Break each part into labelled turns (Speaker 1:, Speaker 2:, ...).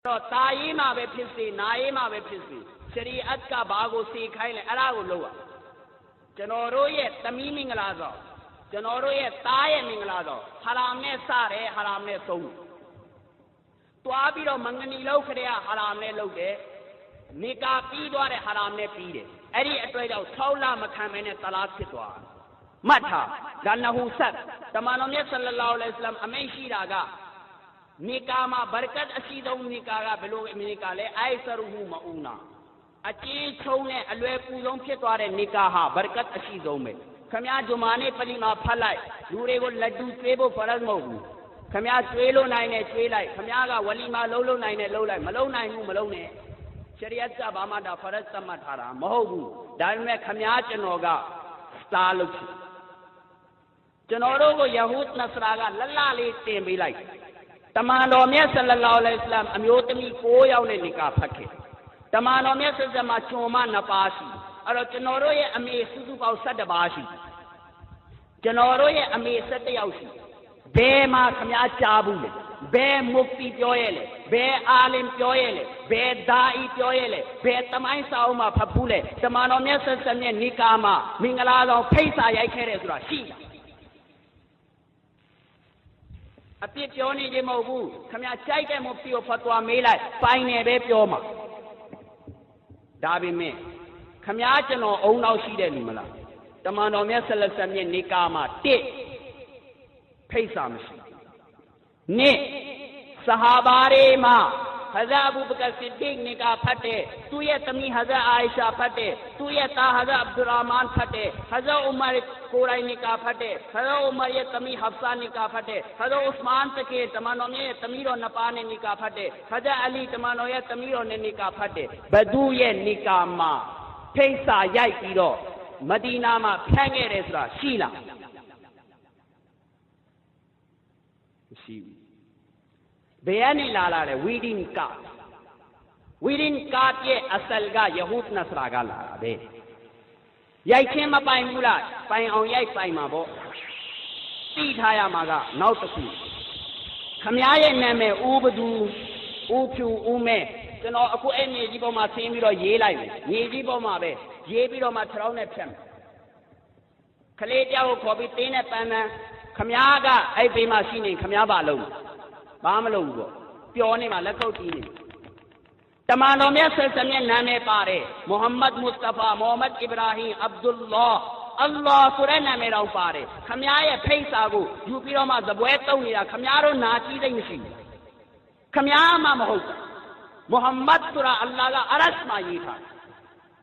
Speaker 1: တာရေးမှာပဲဖြစ်စေနာရေးမှာပဲဖြစ်စေရှရီအတ်ကဘာကိုစေခိုင်းလဲအဲ့ဒါကိုလုပ်ရကျွန်တော်တို့ရဲ့သမီးမင်္ဂလာဆောင်ကျွန်တော်တို့ရဲ့သားရဲ့မင်္ဂလာဆောင်ဟာရမ်နဲ့စတယ်ဟာရမ်နဲ့ဆုံးတွားပြီးတော့မငနီလောက်ခတဲ့ဟာရမ်နဲ့လုပ်တယ်နေကာပြီးသွားတဲ့ဟာရမ်နဲ့ပြီးတယ်အဲ့ဒီအတွက်ကြောင့်6လမခံမဲနဲ့တလားဖြစ်သွားမှတ်ထားဒါနဟူဆက်တမန်တော်မြတ်ဆလ္လာလဟ်အလိုင်းဝါဆလမ်အမိန့်ရှိတာကနေကာမှာဘရကတ်အရှိဆုံးနေကာကဘယ်လိုနေကာလဲအိုက်ဆရူဟူမအူနာအကျဉ်းချုံနဲ့အလွယ်ကူဆုံးဖြစ်သွားတဲ့နေကာဟာဘရကတ်အရှိဆုံးပဲခမည်းဂျူမာနေ့ပလီမှာဖတ်လိုက်လူတွေကိုလက်တူကျွေးဖို့ဖရတ်မဟုတ်ဘူးခမည်းကျွေးလို့နိုင်တယ်ကျွေးလိုက်ခမည်းကဝလီမာလုံးနိုင်တယ်လုံးလိုက်မလုံးနိုင်ဘူးမလုံးနဲ့ရှရီယတ်ကဘာမှဒါဖရတ်သတ်မှတ်ထားတာမဟုတ်ဘူးဒါပေမဲ့ခမည်းကျွန်တော်ကစတားလုပ်ကျွန်တော်တို့ကိုယဟူဒ်နဆရာကလလလေးတင်ပေးလိုက်တမန်တော်မြတ်ဆလ္လာလဟ်အလိုင်းဝါဆလမ်အမျိုးသမီး9ယောက်နဲ့နေကာဖတ်ခဲ့တမန်တော်မြတ်ဆလ္လာလဟ်မှာကျွန်မ2ပါးရှိအဲ့တော့ကျွန်တော်တို့ရဲ့အမေစုစုပေါင်း17ပါးရှိကျွန်တော်တို့ရဲ့အမေ17ယောက်ရှိဘယ်မှာခမည်းကြားဘူးလဲဘယ်မုဖတီပြောရဲလဲဘယ်အာလင်ပြောရဲလဲဘယ်ဒါအီပြောရဲလဲဘယ်တမိုင်းစာအုပ်မှာဖတ်ဘူးလဲတမန်တော်မြတ်ဆလ္လာလဟ်ရဲ့နေကာမှာမင်္ဂလာဆောင်ဖိတ်စာရိုက်ခဲ့တယ်ဆိုတာရှိလားအပြစ်ပြောနေခြင်းမဟုတ်ဘူးခမကြိုက်တဲ့မုဖတီကိုဖတ်သွားမေးလိုက်ပိုင်တယ်ပဲပြောမှာဒါပေမဲ့ခမကျွန်တော်အုံနောက်ရှိတဲ့လူမလားတမန်တော်မြတ်ဆလ္လာလဟ်ရဲ့နေကာမှာဖိတ်စာမရှိ2ဆဟာဘာတွေမှာဟဇာအဘူဘကာဆစ်ဒီတ်နေကာဖတ်တယ်သူ့ရဲ့သမီးဟဇာအာအိရှာဖတ်တယ်သူ့ရဲ့သားဟဇာအဗ္ဒူရာမန်ဖတ်တယ်ဟဇာဥမာကိုရိုင်းနေကာဖတ်တယ်ဟဇာဥမာရဲ့သမီးဟဖ်ဆာနေကာဖတ်တယ်ဟဇာဥစမန်တကေတမန်တော်ရဲ့သမီးတော်2ပါးနဲ့နေကာဖတ်တယ်ဟဇာအလီတမန်တော်ရဲ့သမီးတော်နဲ့နေကာဖတ်တယ်ဘဒူရဲ့နေကာမှာဖိတ်စာရိုက်ပြီးတော့မဒီနာမှာဖြန့်ခဲ့တယ်ဆိုတာရှိလားမရှိဘူးဘယ်ကနေလာတယ်ဝီဒင်ကာရဲ့အစလ်ကယဟူဒ်နဆရာကလာတာပဲရိုက်ချင်းမပိုင်ဘူးလားပိုင်အောင်ရိုက်ပိုင်မှာပေါ့သိထားရမှာကနောက်တစ်ခုခမည်းရဲ့နာမည်ဦးဘဒူဦးဖြူဦးမဲကျွန်တော်အခုအဲ့မြေကြီးပေါ်မှာဆင်းပြီးတော့ရေးလိုက်မယ်မြေကြီးပေါ်မှာပဲရေးပြီးတော့မှခြေထောက်နဲ့ဖြတ်မယ်ခလေးတယောက်ကိုခေါ်ပြီးတင်းနဲ့ပန်းပန်းခမည်းကအဲ့ဘေးမှာရှိနေခမည်းပါလုံးဘာမလုပ်ဘူးပေါ့ပျော်နေမှာလက်ခုပ်တီးနေတမန်တော်မြတ်ဆလ္လာလဟ်ရဲ့နာမည်ပါတယ်မုဟမ္မဒ်မုစတဖာမိုဟမ္မဒ်အစ္စရာဟီမ်အဗ္ဒူလာအလ္လာဟ်ဆိုတဲ့နာမည်တော်ပါတယ်ခမည်းရဲ့ဖိတ်စာကိုယူပြီးတော့မှသပွဲတုံးနေတာခမည်းတို့နာကြည့်သိမရှိဘူးခမည်းမှမဟုတ်မုဟမ္မဒ်ဆိုတာအလ္လာဟ်ကအရတ်မှာရေးထား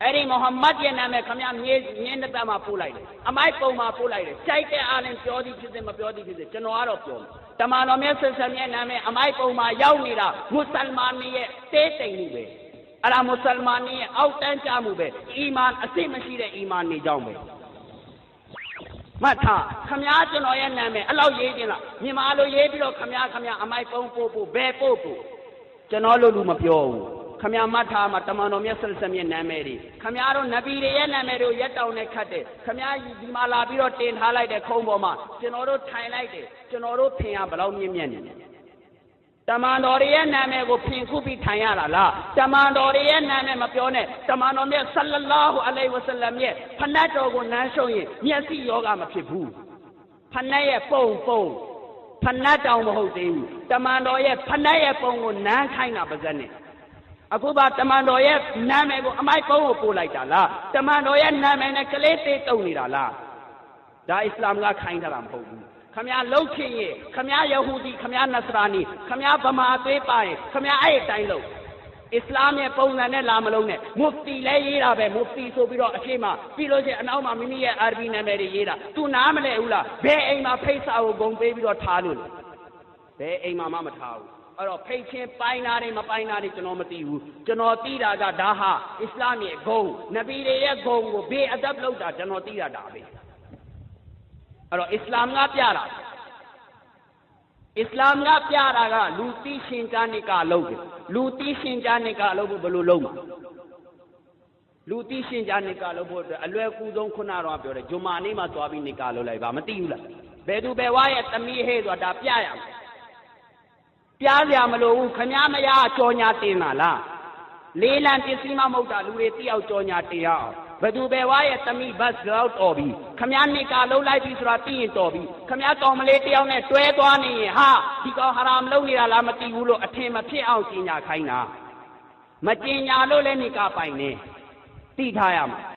Speaker 1: အဲ့ဒီမုဟမ္မဒ်ရဲ့နာမည်ခမည်းမြင်းတစ်ပတ်မှာပို့လိုက်တယ်အမိုက်ပုံမှာပို့လိုက်တယ်ကြိုက်တဲ့အားနဲ့ပြောသည်ဖြစ်စေမပြောသည်ဖြစ်စေကျွန်တော်ကတော့ပြောတယ်တမန်တော်မြတ်ဆလ္လာလဟ်ရဲ့နာမည်အမိုက်ပုံမှာရောက်နေတာမွတ်စလမန်တွေရဲ့တေးတိမ်မှုပဲအဲ့ဒါမွတ်စလမန်တွေရဲ့အောက်တန်းကြမှုပဲအီမန်အစစ်မရှိတဲ့အီမန်နေကြောင်းပဲမှတ်ထားခမည်းကျွန်တော်ရဲ့နာမည်အဲ့လောက်ရေးခြင်းလားမြန်မာလိုရေးပြီးတော့ခမည်းအမိုက်ပုံပို့ဘယ်ပို့ကျွန်တော်လိုလူမပြောဘူးခမည်းမှတ်ထားမှာတမန်တော်မြတ်ဆလ္လာလဟ်ရဲ့နာမည်တွေခမည်းတို့နဗီတွေရဲ့နာမည်တွေကိုရက်တောင်နဲ့ခတ်တယ်ခမည်းဒီမှာလာပြီးတော့တင်ထားလိုက်တဲ့ခုံးပေါ်မှာကျွန်တော်တို့ထိုင်လိုက်တယ်ကျွန်တော်တို့ဖင်ရဘလောက်မြင့်မြတ်နေလဲတမန်တော်ရဲ့နာမည်ကိုဖင်ခုပြီးထိုင်ရတာလားတမန်တော်ရဲ့နာမည်မပြောနဲ့တမန်တော်မြတ်ဆလ္လာလာဟူအလိုင်းဝါဆလမ်ရဲ့ဖနတ်တော်ကိုနမ်းရှုံရင်မျက်စိယောဂမဖြစ်ဘူးဖနတ်ရဲ့ပုံဖနတ်တောင်မဟုတ်သေးဘူးတမန်တော်ရဲ့ဖနတ်ရဲ့ပုံကိုနမ်းခိုင်းတာပါဇက်နဲ့အခုပါတမန်တော်ရဲ့နာမည်ကိုအမိုက်ပုံကိုပို့လိုက်တာလားတမန်တော်ရဲ့နာမည်နဲ့ကလေးသေးတုံနေတာလားဒါအစ္စလာမ်ကခိုင်းတာမဟုတ်ဘူးခမည်းလှုပ်ချင်ရင်ခမည်းယဟူဒီခမည်းနဆရာနီခမည်းဗမာသွေးပါရင်ခမည်းအဲ့အတိုင်းလုပ်အစ္စလာမ်ရဲ့ပုံစံနဲ့လာမလုံးနဲ့မုဖတီလည်းရေးတာပဲမုဖတီဆိုပြီးတော့အရှိမပြီးလို့ချင်းအနောက်မှာမိမိရဲ့အာရဘီနာမည်တွေရေးတာသူနားမလဲဘူးလားဘယ်အိမ်မှာဖိတ်စာကိုဂုံပေးပြီးတော့ထားလို့ဘယ်အိမ်မှာမှမထားဘူးအဲ့တော့ဖိတ်ချင်းပိုင်းတာတွေမပိုင်းတာတွေကျွန်တော်မသိဘူးကျွန်တော်သိတာကဒါဟာအစ္စလာမ်ရဲ့ဂုံနဗီတွေရဲ့ဂုံကိုဘေးအဒပ်လုပ်တာကျွန်တော်သိရတာပဲအဲ့တော့အစ္စလာမ်ကပြတာကလူသိရှင်ကြားနေကလုပ်တယ်လူသိရှင်ကြားနေကလုပ်ဖို့ဘယ်လိုလုပ်မှာလူသိရှင်ကြားနေကလုပ်ဖို့အလွယ်ကူဆုံးခုနတော့ပြောတယ်ဂျုမာနေ့မှာသွားပြီးနေကလုပ်လိုက်ပါမသိဘူးလားဘယ်သူဘယ်ဝါရဲ့သမီးဟဲ့ဆိုတာဒါပြရမယ် ပြားစရာမလိုဘူးခမားမရကြော်ညာတင်တာလားလေးလံပစ္စည်းမမဟုတ်တာလူတွေတိအောင်ကြော်ညာတင်ရအောင်ဘသူပဲဝါရဲ့တမိဘတ်ကြောက်တော်ပြီခမားနေကလုံးလိုက်ပြီဆိုတာသိရင်တော်ပြီခမားကောင်မလေးတယောက်နဲ့တွဲသွားနေရင်ဟာဒီကောင်ဟာရာမလုပ်နေတာလားမသိဘူးလို့အထင်မဖြစ်အောင်ကြီးညာခိုင်းတာမကြီးညာလို့လည်းနေကပိုင်နေသိထားရမှာ